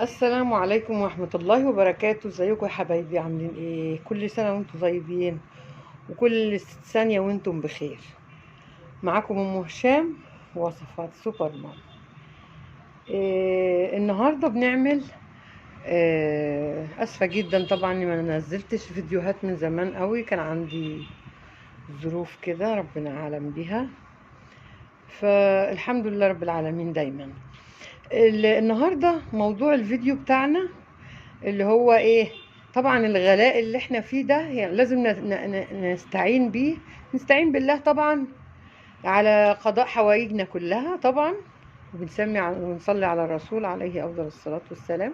السلام عليكم ورحمة الله وبركاته. ازيكم يا حبايبي؟ عاملين ايه؟ كل سنة وانتم طيبين وكل ثانية وانتم بخير. معاكم ام هشام وصفات سوبر مام. النهاردة بنعمل اسفة جدا طبعا اني ما نزلتش فيديوهات من زمان قوي، كان عندي ظروف كده ربنا عالم بيها، فالحمد لله رب العالمين دايما. النهاردة موضوع الفيديو بتاعنا اللي هو ايه؟ طبعا الغلاء اللي احنا فيه ده يعني لازم نستعين بيه، نستعين بالله طبعا على قضاء حوائجنا كلها طبعا، وبنسمي ونصلي على الرسول عليه افضل الصلاة والسلام.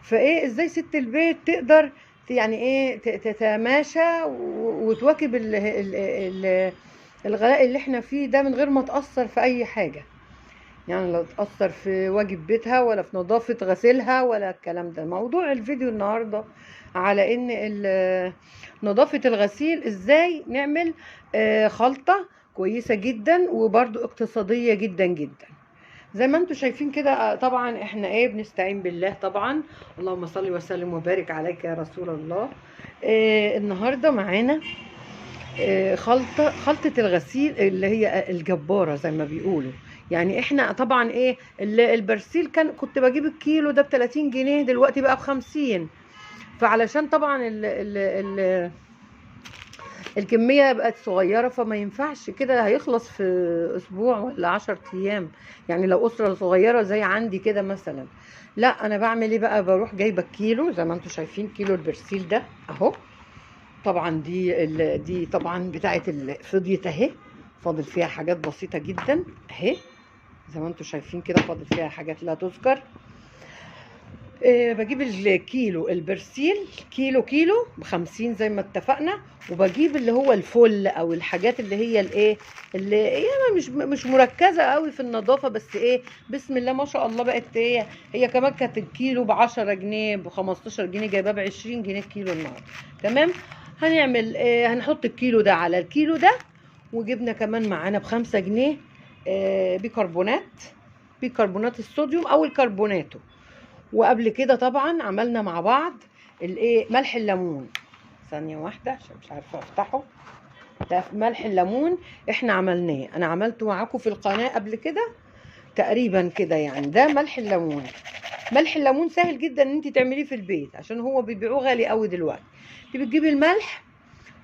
فايه ازاي ست البيت تقدر يعني ايه تتماشى وتواكب الغلاء اللي احنا فيه ده من غير ما تأثر في اي حاجة، يعني لا تأثر في واجب بيتها ولا في نظافة غسيلها ولا الكلام ده. موضوع الفيديو النهاردة على ان نظافة الغسيل ازاي نعمل خلطة كويسة جدا وبرضو اقتصادية جدا جدا. زي ما انتم شايفين كده، طبعا احنا ايه بنستعين بالله طبعا. اللهم صل وسلم وبارك عليك يا رسول الله. النهاردة معانا خلطة الغسيل اللي هي الجبارة زي ما بيقولوا. يعني احنا طبعا ايه البرسيل كنت بجيب الكيلو ده ب30 جنيه، دلوقتي بقى ب50. فعلشان طبعا ال الكمية بقت صغيرة فما ينفعش كده، هيخلص في اسبوع ولا 10 ايام. يعني لو اسرة صغيرة زي عندي كده مثلا، لا انا بعمل ايه بقى؟ بروح جايبة الكيلو زي ما انتم شايفين، كيلو البرسيل ده اهو. طبعا دي طبعا بتاعت فضيت اهي، فاضل فيها حاجات بسيطة جدا اهي، زي ما انتم شايفين كده فاضل فيها حاجات لا تذكر. بجيب الكيلو البرسيل، كيلو ب50 زي ما اتفقنا. وبجيب اللي هو الفل او الحاجات اللي هي الايه، اللي هي مش مركزة قوي في النظافة، بس ايه بسم الله ما شاء الله بقت ايه. هي كمان كانت الكيلو ب10 جنيه ب15 جنيه، جايباه ب20 جنيه الكيلو النهارده. تمام. هنعمل هنحط الكيلو ده على الكيلو ده، وجبنا كمان معانا ب5 جنيه بيكربونات الصوديوم او الكربوناتو. وقبل كده طبعا عملنا مع بعض الايه، ملح الليمون. ثانية واحدة عشان مش عارفة افتحه. ده ملح الليمون احنا عملناه، انا عملته معاكم في القناة قبل كده تقريبا كده. يعني ده ملح الليمون. ملح الليمون سهل جدا ان انت تعمليه في البيت عشان هو بيبيعوه غالي قوي دلوقتي. انت بتجيبي الملح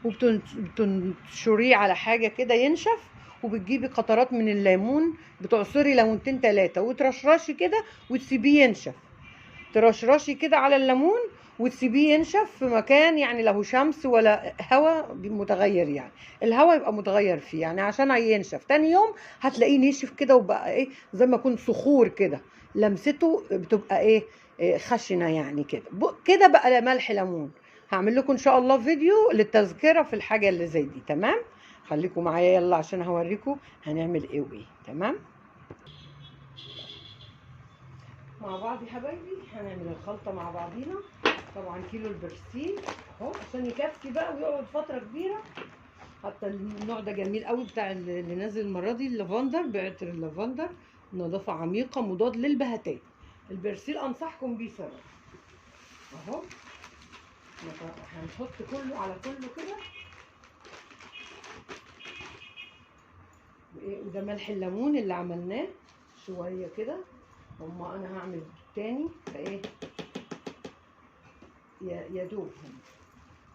وبتنشريه على حاجة كده ينشف، وبتجيبي قطرات من الليمون، بتعصري ليمونتين 3 وترشرشي كده وتسيبيه ينشف. ترشرشي كده على الليمون وتسيبيه ينشف في مكان يعني له شمس ولا هواء متغير، يعني الهواء يبقى متغير فيه يعني عشان ينشف. تاني يوم هتلاقيه نشف كده وبقى ايه زي ما يكون صخور كده، لمسته بتبقى ايه خشنه يعني كده. كده بقى ملح ليمون. هعمل لكم ان شاء الله فيديو للتذكره في الحاجه اللي زي دي. تمام. خليكم معايا يلا عشان هوريكم هنعمل ايه وايه. تمام. مع بعض يا حبايبي هنعمل الخلطة مع بعضينا. طبعا كيلو البرسيل اهو عشان يكفي بقى ويقعد فترة كبيرة. حتى النوع ده جميل قوي بتاع اللي نازل المرة دي، اللافندر، بعطر اللافندر، نظافة عميقة مضاد للبهتات. البرسيل انصحكم بيه صراحة اهو. هنحط كله على كله كده. وده ملح الليمون اللي عملناه شوية كده. هما انا هعمل تاني فايه يا دوب هم.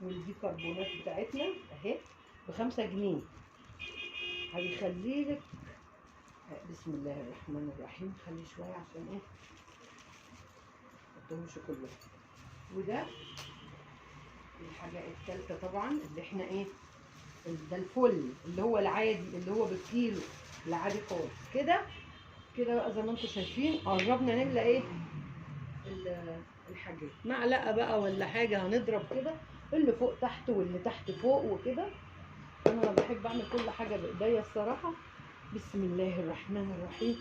والبيكربونات بتاعتنا اهي ب5 جنيه. هيخلي لك بسم الله الرحمن الرحيم. خلي شويه عشان ايه متحطهمش كلهم. وده الحاجه الثالثه طبعا اللي احنا ايه، ده الفل اللي هو العادي اللي هو بالكيلو العادي خالص كده. كده بقى زي ما انتم شايفين قربنا نملى ايه الحاجات. معلقه بقى ولا حاجه هنضرب كده اللي فوق تحت واللي تحت فوق وكده. انا بحب اعمل كل حاجه بايديا الصراحه. بسم الله الرحمن الرحيم.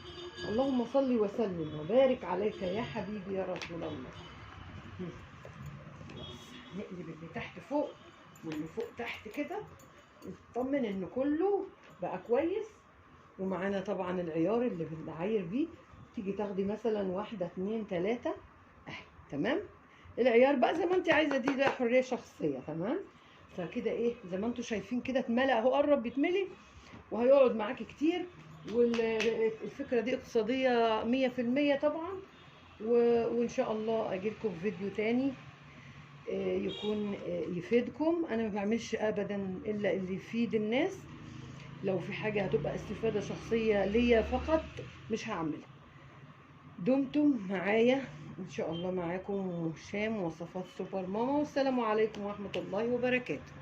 اللهم صل وسلم وبارك عليك يا حبيبي يا رسول الله. نقلب اللي تحت فوق واللي فوق تحت كده، نطمن ان كله بقى كويس. ومعانا طبعا العيار اللي بنعاير بيه. تيجي تاخدي مثلا 1 2 3 تمام. العيار بقى زي ما انت عايزه، دي ده حريه شخصيه. تمام. فكده ايه زي ما انتم شايفين كده اتملى اهو، قرب يتملي وهيقعد معاكي كتير. والفكره دي اقتصاديه 100% طبعا. وان شاء الله اجيلكم في فيديو تاني يكون يفيدكم. انا ما بعملش ابدا الا اللي يفيد الناس. لو في حاجه هتبقى استفاده شخصيه ليا فقط مش هعملها. دمتم معايا ان شاء الله، معاكم هشام وصفات سوبر ماما، والسلام عليكم ورحمه الله وبركاته.